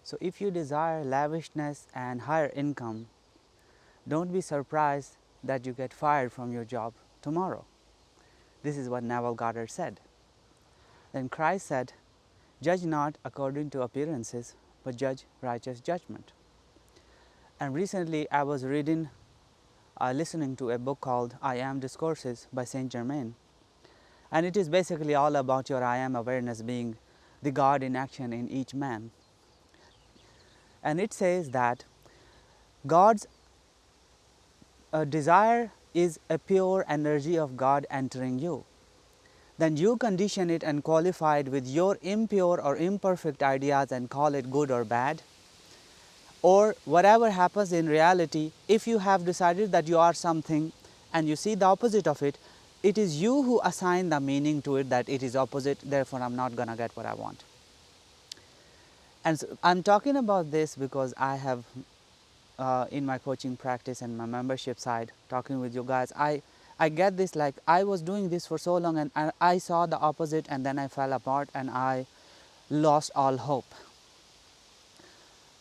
So if you desire lavishness and higher income, don't be surprised that you get fired from your job tomorrow. This is what Neville Goddard said. Then Christ said, "Judge not according to appearances, but judge righteous judgment." And recently I was listening to a book called I Am Discourses by Saint Germain. And it is basically all about your I am awareness being the God in action in each man. And it says that God's desire is a pure energy of God entering you. Then you condition it and qualify it with your impure or imperfect ideas and call it good or bad. Or whatever happens in reality, if you have decided that you are something and you see the opposite of it, it is you who assign the meaning to it that it is opposite, therefore I'm not going to get what I want. And so I'm talking about this because I have in my coaching practice and my membership side, talking with you guys, I get this, like I was doing this for so long and I saw the opposite, and then I fell apart and I lost all hope.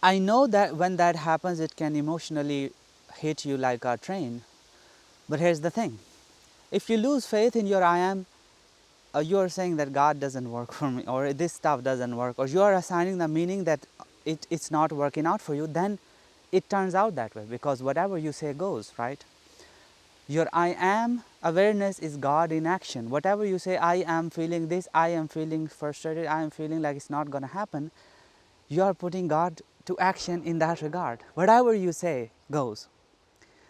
I know that when that happens, it can emotionally hit you like a train. But here's the thing. If you lose faith in your I am, you are saying that God doesn't work for me, or this stuff doesn't work, or you are assigning the meaning that it's not working out for you, then it turns out that way, because whatever you say goes, right? Your I am awareness is God in action. Whatever you say, I am feeling this, I am feeling frustrated, I am feeling like it's not going to happen, you are putting God to action in that regard. Whatever you say goes.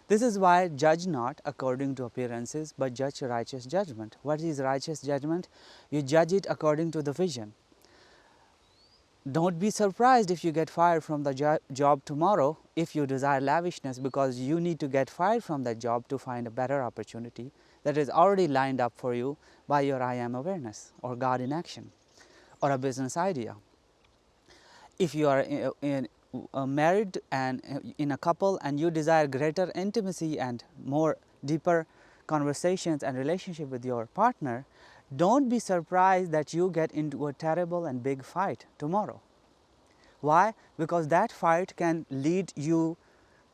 This is why judge not according to appearances, but judge righteous judgment. What is righteous judgment? You judge it according to the vision. Don't be surprised if you get fired from the job tomorrow if you desire lavishness, because you need to get fired from that job to find a better opportunity that is already lined up for you by your I am awareness or God in action or a business idea. If you are married and in a couple and you desire greater intimacy and more deeper conversations and relationship with your partner, don't be surprised that you get into a terrible and big fight tomorrow. Why? Because that fight can lead you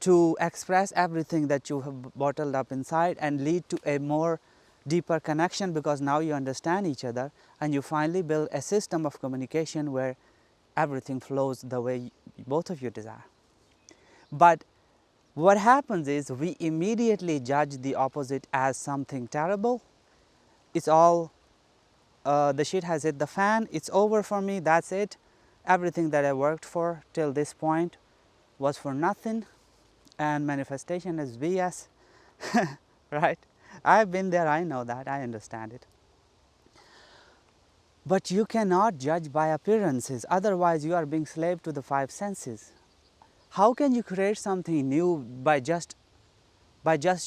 to express everything that you have bottled up inside and lead to a more deeper connection, because now you understand each other and you finally build a system of communication where everything flows the way both of you desire. But what happens is we immediately judge the opposite as something terrible. It's all, the shit has hit the fan, it's over for me, that's it. Everything that I worked for till this point was for nothing, and manifestation is BS, right? I've been there, I know that, I understand it. But you cannot judge by appearances, otherwise you are being slave to the five senses. How can you create something new by just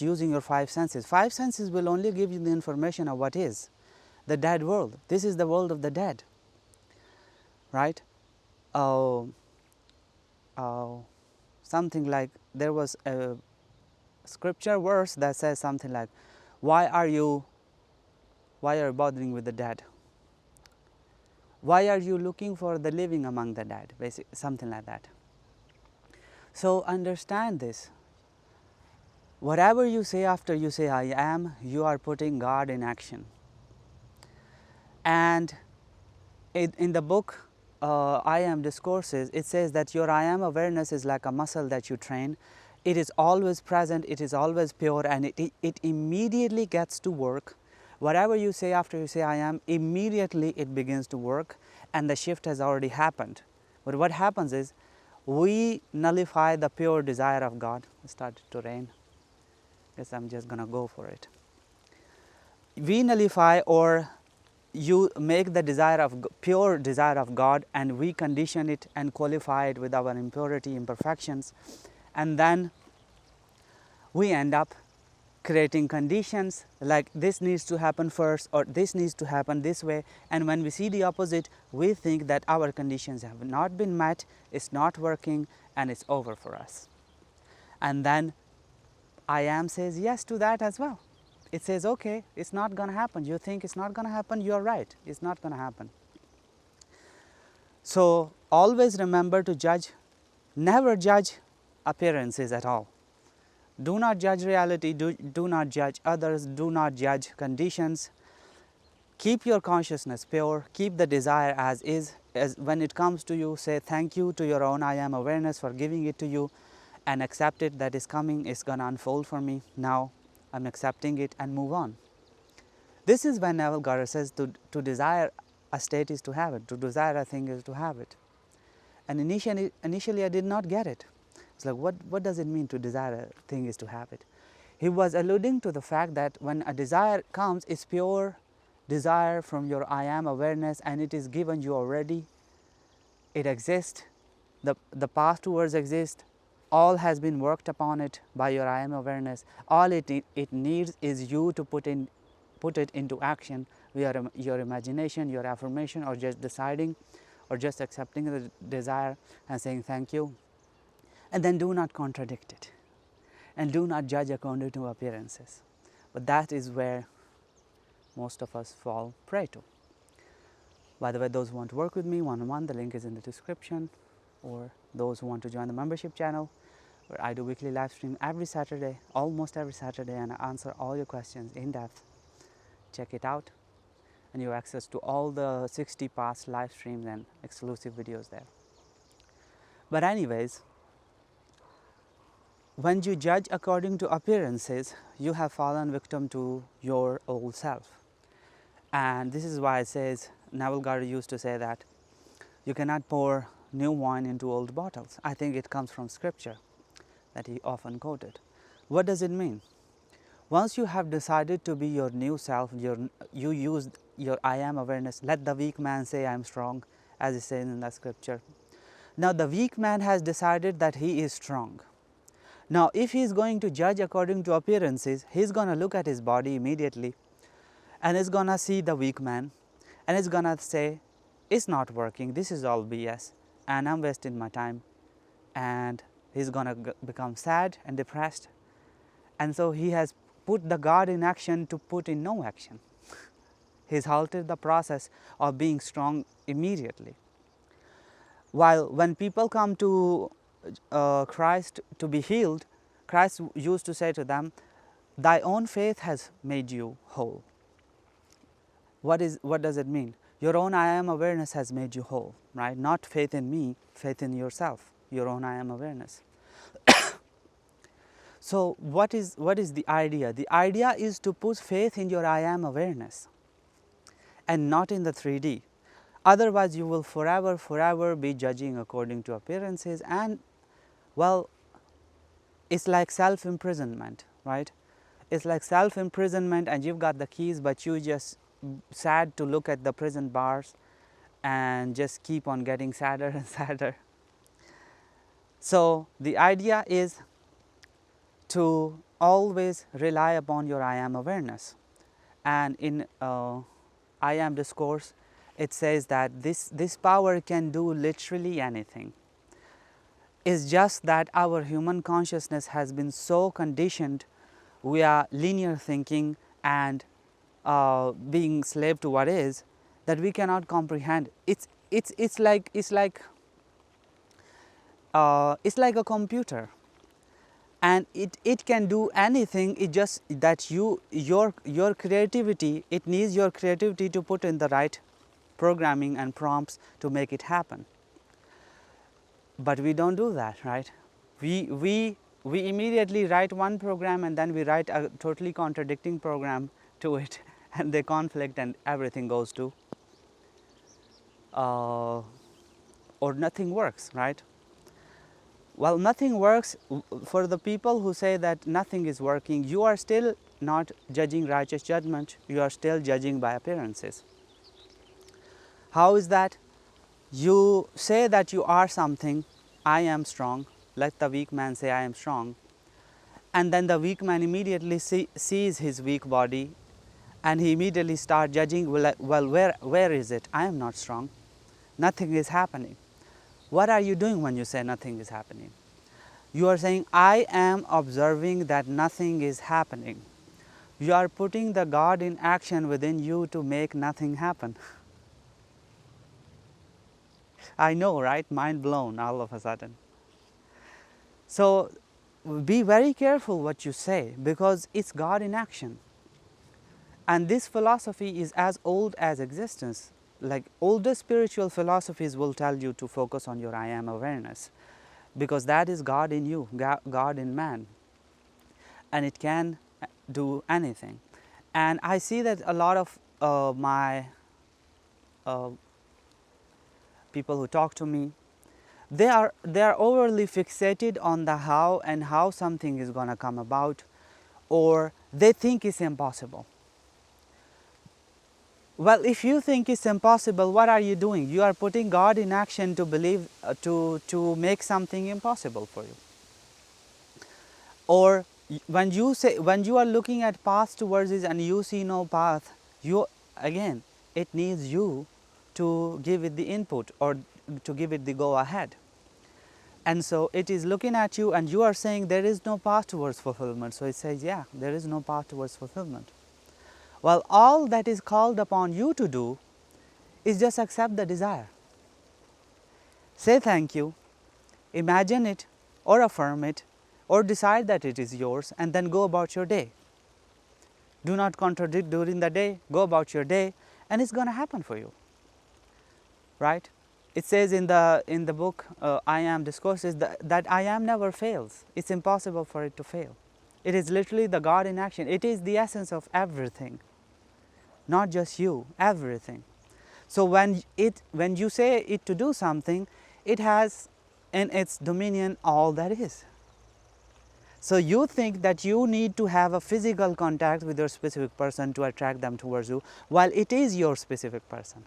using your five senses? Five senses will only give you the information of what is the dead world. This is the world of the dead, right? Something like, there was a scripture verse that says something like, why are you bothering with the dead? Why are you looking for the living among the dead? Basically, something like that. So understand this. Whatever you say after you say I am, you are putting God in action. And in the book I Am Discourses, it says that your I am awareness is like a muscle that you train. It is always present, it is always pure, and it immediately gets to work. Whatever you say after you say I am, immediately it begins to work, and the shift has already happened. But what happens is, we nullify the pure desire of God. It started to rain. Guess I'm just gonna go for it. We nullify, or you make the desire of pure desire of God, and we condition it and qualify it with our impurity, imperfections, and then we end up creating conditions like this needs to happen first, or this needs to happen this way, and when we see the opposite, we think that our conditions have not been met, it's not working, and it's over for us. And then I am says yes to that as well. It says, okay, it's not going to happen. You think it's not going to happen, you're right, it's not going to happen. So always remember to never judge appearances at all. Do not judge reality, do not judge others, do not judge conditions. Keep your consciousness pure, keep the desire as is. As when it comes to you, say thank you to your own I am awareness for giving it to you, and accept it that is coming, is going to unfold for me. Now I'm accepting it and move on. This is when Neville Goddard says to desire a state is to have it, to desire a thing is to have it. And initially I did not get it. It's like, what does it mean to desire a thing is to have it? He was alluding to the fact that when a desire comes, it's pure desire from your I am awareness, and it is given you already. It exists, the path towards exist, all has been worked upon it by your I am awareness. All it needs is you to put it into action via your imagination, your affirmation, or just deciding, or just accepting the desire and saying thank you. And then do not contradict it, and do not judge according to appearances. But that is where most of us fall prey to. By the way, those who want to work with me one-on-one, the link is in the description, or those who want to join the membership channel, where I do weekly live stream every Saturday, almost every Saturday, and I answer all your questions in depth. Check it out, and you have access to all the 60 past live streams and exclusive videos there. But anyways, when you judge according to appearances, you have fallen victim to your old self. And this is why it says, Neville Goddard used to say that you cannot pour new wine into old bottles. I think it comes from scripture that he often quoted. What does it mean? Once you have decided to be your new self, you use your I am awareness. Let the weak man say I am strong, as it says in the scripture. Now the weak man has decided that he is strong. Now if he is going to judge according to appearances, he is going to look at his body immediately, and is going to see the weak man, and is going to say, it's not working, this is all BS, and I'm wasting my time. And he's going to become sad and depressed. And so he has put the God in action to put in no action. He's halted the process of being strong immediately. While when people come to Christ to be healed, Christ used to say to them, thy own faith has made you whole. What does it mean? Your own I am awareness has made you whole, right? Not faith in me, faith in yourself, your own I am awareness. So what is the idea? The idea is to put faith in your I am awareness and not in the 3D. Otherwise you will forever be judging according to appearances, and well, it's like self-imprisonment, right? It's like self-imprisonment, and you've got the keys, but you just sad to look at the prison bars and just keep on getting sadder and sadder. So the idea is to always rely upon your I am awareness. And in I am discourse, it says that this power can do literally anything. It's just that our human consciousness has been so conditioned via linear thinking and being slave to what is, that we cannot comprehend. It's like a computer, and it can do anything. It just that your creativity, it needs your creativity to put in the right programming and prompts to make it happen. But we don't do that, right? We immediately write one program, and then we write a totally contradicting program to it, and they conflict, and everything goes to or nothing works, right? Well, nothing works. For the people who say that nothing is working, you are still not judging righteous judgment, you are still judging by appearances. How is that? You say that you are something, I am strong, let the weak man say I am strong, and then the weak man immediately sees his weak body, and he immediately starts judging, well, where is it? I am not strong, nothing is happening. What are you doing when you say nothing is happening? You are saying, I am observing that nothing is happening. You are putting the God in action within you to make nothing happen. I know, right? Mind blown all of a sudden. So be very careful what you say, because it's God in action. And this philosophy is as old as existence. Like older spiritual philosophies will tell you to focus on your I am awareness, because that is God in you, God in man, and it can do anything. And I see that a lot of my uh, people who talk to me, they are overly fixated on the how and how something is going to come about, or they think it's impossible. Well, if you think it's impossible, what are you doing? You are putting God in action to believe, to make something impossible for you. Or when you are looking at path towards it and you see no path, you again, it needs you to give it the input or to give it the go ahead. And so it is looking at you and you are saying there is no path towards fulfillment. So it says, yeah, there is no path towards fulfillment. Well, all that is called upon you to do is just accept the desire. Say thank you, imagine it or affirm it or decide that it is yours, and then go about your day. Do not contradict during the day, go about your day, and it's going to happen for you. Right? It says in the book I Am Discourses that I Am never fails. It's impossible for it to fail. It is literally the God in action. It is the essence of everything, not just you, everything. So when you say it to do something, it has in its dominion all that is. So you think that you need to have a physical contact with your specific person to attract them towards you, while it is your specific person.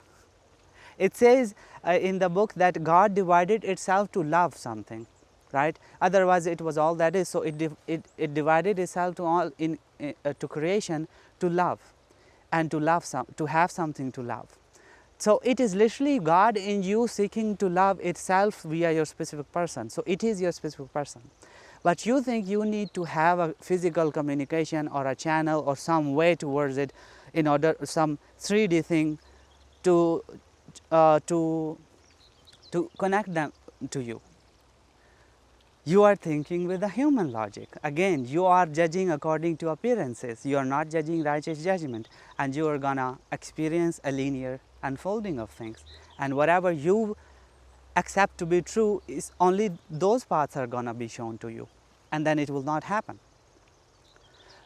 It says in the book that God divided itself to love something, right? Otherwise it was all that is. So it divided itself to all to creation to love, and to have something to love. So it is literally God in you seeking to love itself via your specific person. So it is your specific person. But you think you need to have a physical communication or a channel or some way towards it, in order some 3D thing to connect them to you. You are thinking with a human logic. Again, you are judging according to appearances. You are not judging righteous judgment, and you are gonna experience a linear unfolding of things. And whatever you accept to be true is only those paths are gonna be shown to you, and then it will not happen.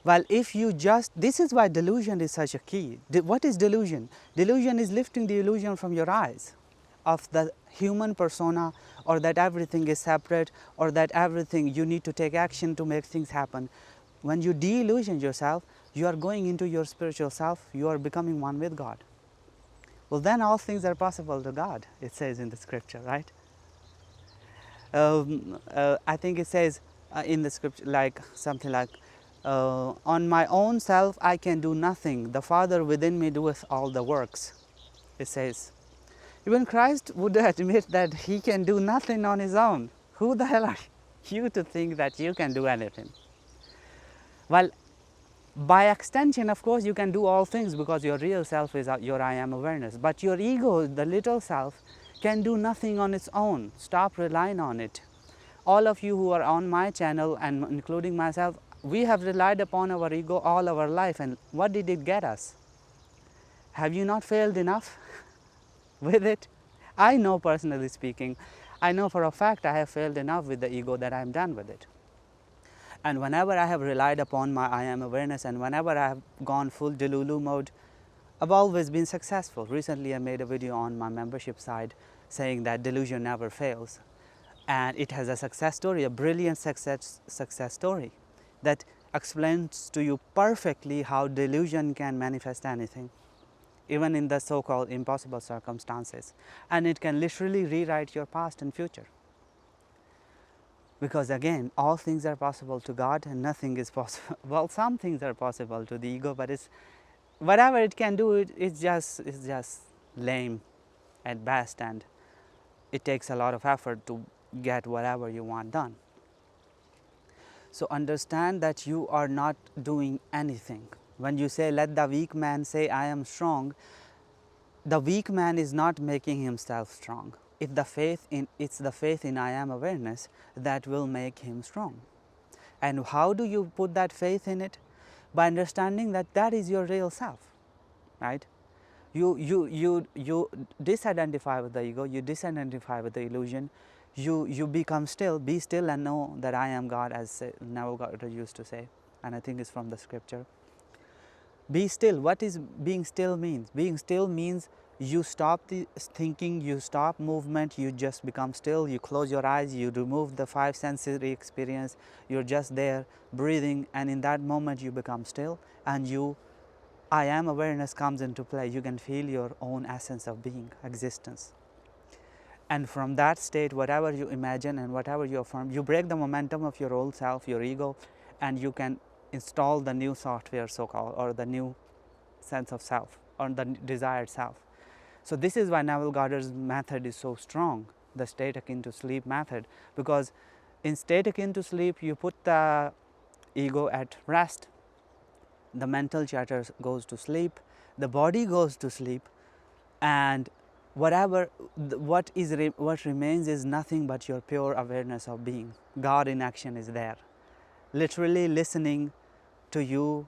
Well, if you just, this is why delusion is such a key. What is delusion? Delusion is lifting the illusion from your eyes of the human persona, or that everything is separate, or that everything you need to take action to make things happen. When you de-illusion yourself, you are going into your spiritual self, you are becoming one with God. Well, then all things are possible to God, it says in the scripture, right? I think it says in the scripture like something like, on my own self I can do nothing, the Father within me doeth all the works, it says. Even Christ would admit that he can do nothing on his own. Who the hell are you to think that you can do anything? Well, by extension, of course, you can do all things, because your real self is your I am awareness. But your ego, the little self, can do nothing on its own. Stop relying on it. All of you who are on my channel, and including myself, we have relied upon our ego all our life, and what did it get us? Have you not failed enough with it? I know, personally speaking, I know for a fact I have failed enough with the ego that I am done with it. And whenever I have relied upon my I am awareness, and whenever I have gone full delulu mode, I've always been successful. Recently I made a video on my membership side saying that delusion never fails. And it has a success story, a brilliant success story that explains to you perfectly how delusion can manifest anything, even in the so-called impossible circumstances. And it can literally rewrite your past and future. Because again, all things are possible to God and nothing is possible. Well, some things are possible to the ego, but it's whatever it can do, it's just lame at best, and it takes a lot of effort to get whatever you want done. So understand that you are not doing anything. When you say, let the weak man say I am strong, the weak man is not making himself strong. it's the faith in I am awareness that will make him strong. And how do you put that faith in it? By understanding that that is your real self, right? You disidentify with the ego, you disidentify with the illusion, you become still, be still and know that I am God, as Navagata used to say, and I think it's from the scripture. Be still. What is being still means? Being still means you stop the thinking, you stop movement, you just become still, you close your eyes, you remove the five sensory experience, you're just there breathing, and in that moment you become still, and I am awareness comes into play. You can feel your own essence of being, existence. And from that state, whatever you imagine and whatever you affirm, you break the momentum of your old self, your ego, and you can install the new software, so-called, or the new sense of self, or the desired self. So this is why Neville Goddard's method is so strong, the state akin to sleep method, because in state akin to sleep, you put the ego at rest, the mental chatter goes to sleep, the body goes to sleep, and what remains is nothing but your pure awareness of being. God in action is there, literally listening to you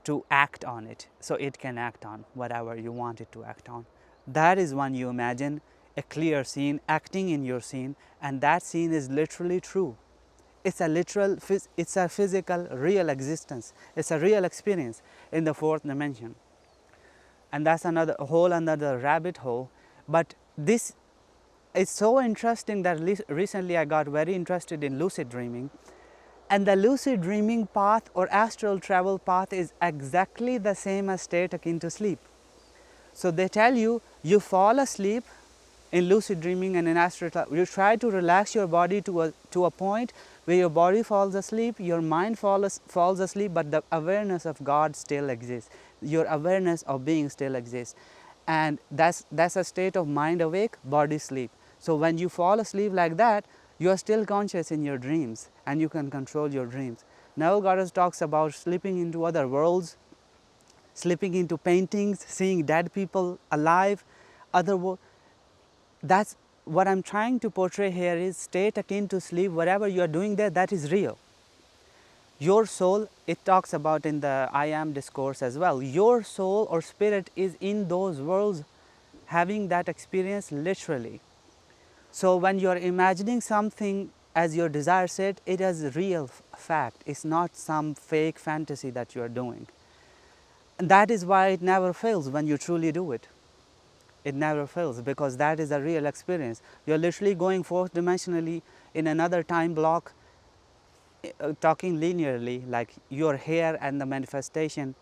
to act on it, so it can act on whatever you want it to act on. That is when you imagine a clear scene acting in your scene, and that scene is literally true. It's a literal, it's a physical, real existence. It's a real experience in the fourth dimension. And that's another rabbit hole. But this is so interesting that recently I got very interested in lucid dreaming. And the lucid dreaming path or astral travel path is exactly the same as state akin to sleep. So they tell you, you fall asleep in lucid dreaming and in astral travel. You try to relax your body to a point where your body falls asleep, your mind falls asleep, but the awareness of God still exists. Your awareness of being still exists. And that's a state of mind awake, body sleep. So when you fall asleep like that, you are still conscious in your dreams and you can control your dreams. Neville Goddard talks about slipping into other worlds, slipping into paintings, seeing dead people alive, that's what I'm trying to portray here is state akin to sleep. Whatever you are doing there, that is real. Your soul, it talks about in the I am discourse as well, your soul or spirit is in those worlds having that experience literally. So when you are imagining something as your desire set, it is a real fact. It's not some fake fantasy that you are doing. And that is why it never fails when you truly do it. It never fails because that is a real experience. You're literally going fourth dimensionally in another time block, talking linearly, like your here and the manifestation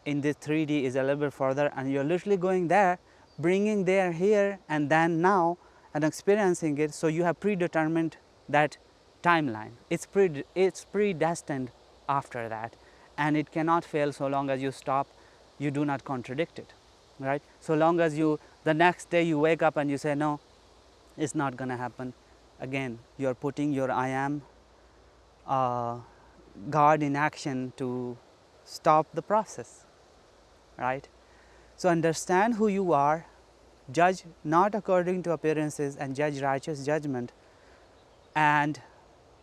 in this 3D is a little bit further, and you're literally going there, bringing there here and then now and experiencing it. So you have predetermined that timeline. It's predestined after that, and it cannot fail so long as you stop, you do not contradict it, right? So long as the next day you wake up and you say, no, it's not going to happen. Again, you're putting your I am God in action to stop the process, right? So understand who you are, judge not according to appearances, and judge righteous judgment, and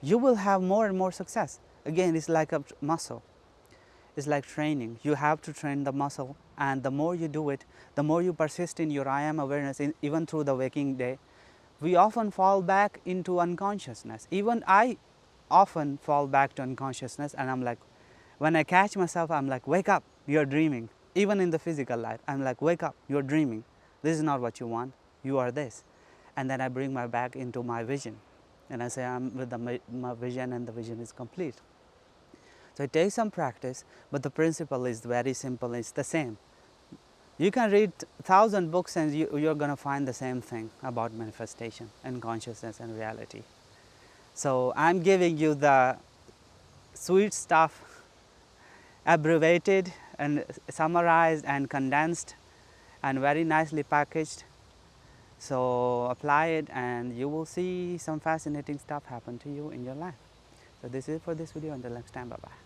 you will have more and more success. Again, it's like a muscle. It's like training. You have to train the muscle, and the more you do it, the more you persist in your I am awareness, even through the waking day. We often fall back into unconsciousness. Even I often fall back to unconsciousness, and I'm like, when I catch myself, I'm like, wake up, you're dreaming. Even in the physical life, I'm like, wake up, you're dreaming. This is not what you want, you are this. And then I bring my back into my vision, and I say, I'm with my vision, and the vision is complete. So it takes some practice, but the principle is very simple, it's the same. You can read 1,000 books and you're going to find the same thing about manifestation and consciousness and reality. So I'm giving you the sweet stuff, abbreviated and summarized and condensed and very nicely packaged. So apply it and you will see some fascinating stuff happen to you in your life. So this is it for this video. Until next time, bye-bye.